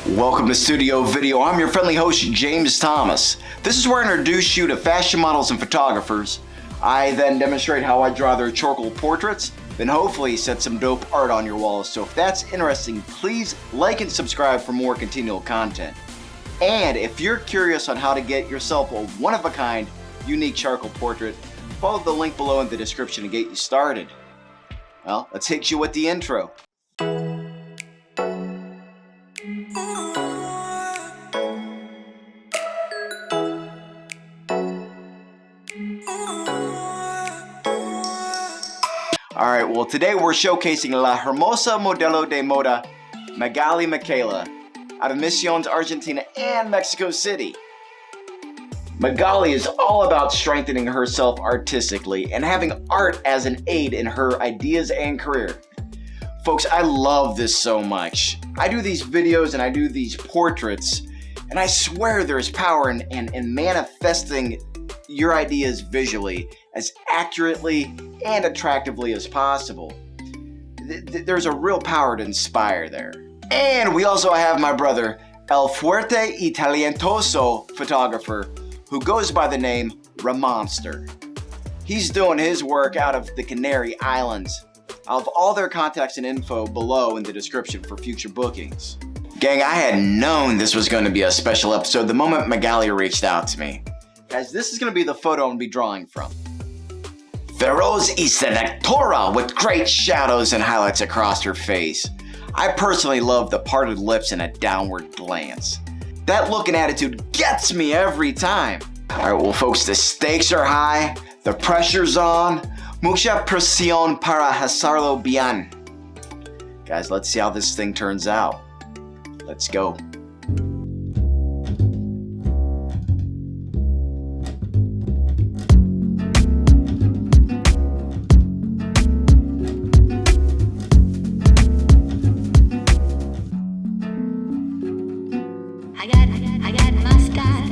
Welcome to Studio Video. I'm your friendly host, James Thomas. This is where I introduce you to fashion models and photographers. I then demonstrate how I draw their charcoal portraits, then hopefully set some dope art on your walls. So if that's interesting, please like and subscribe for more continual content. And if you're curious on how to get yourself a one-of-a-kind, unique charcoal portrait, follow the link below in the description to get you started. Well, let's hit you with the intro. Alright, well today we're showcasing La Hermosa Modelo de Moda Magali Michaela out of Misiones, Argentina and Mexico City. Magali is all about strengthening herself artistically and having art as an aid in her ideas and career. Folks, I love this so much. I do these videos and I do these portraits, and I swear there's power in manifesting your ideas visually as accurately and attractively as possible. There's a real power to inspire there. And we also have my brother, El Fuerte y Talentoso photographer, who goes by the name Ramomster. He's doing his work out of the Canary Islands. I'll have all their contacts and info below in the description for future bookings. Gang, I had known this was going to be a special episode the moment Magali reached out to me. Guys, this is going to be the photo I'm going to be drawing from. Feroz y seductora with great shadows and highlights across her face. I personally love the parted lips and a downward glance. That look and attitude gets me every time. Alright, well folks, the stakes are high, the pressure's on. Mucha presión para hacerlo bien. Guys, let's see how this thing turns out. Let's go. I got my style.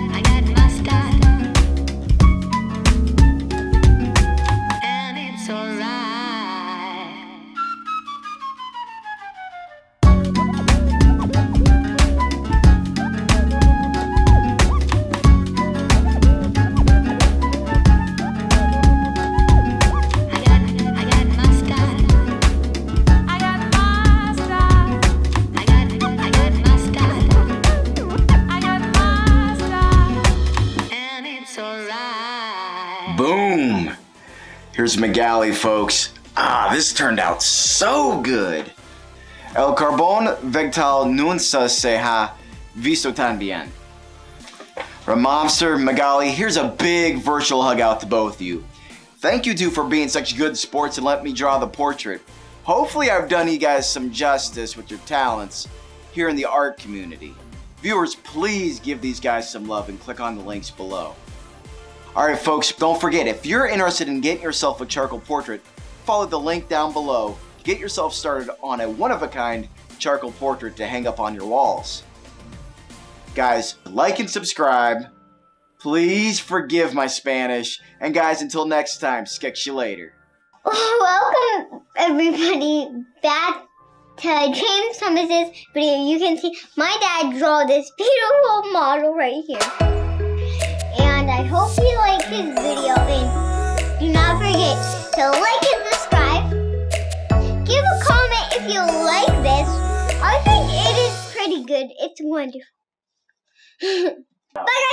I got my style. And it's alright. I got my style. It's alright. I got my style. I got my style. And it's alright. Boom! Here's Magali, folks. This turned out so good. El carbón vegetal nunca se ha visto tan bien. Ramomster, Magali, here's a big virtual hug out to both of you. Thank you two for being such good sports and letting me draw the portrait. Hopefully I've done you guys some justice with your talents here in the art community. Viewers, please give these guys some love and click on the links below. Alright folks, don't forget, if you're interested in getting yourself a charcoal portrait, follow the link down below. Get yourself started on a one-of-a-kind charcoal portrait to hang up on your walls. Guys, like and subscribe. Please forgive my Spanish. And guys, until next time, sketch you later. Welcome everybody back to James Thomas's video. You can see my dad draw this beautiful model right here. And I hope you like this video, and do not forget to like and subscribe. Give a comment if you like this. I think it is pretty good. It's wonderful. Bye guys.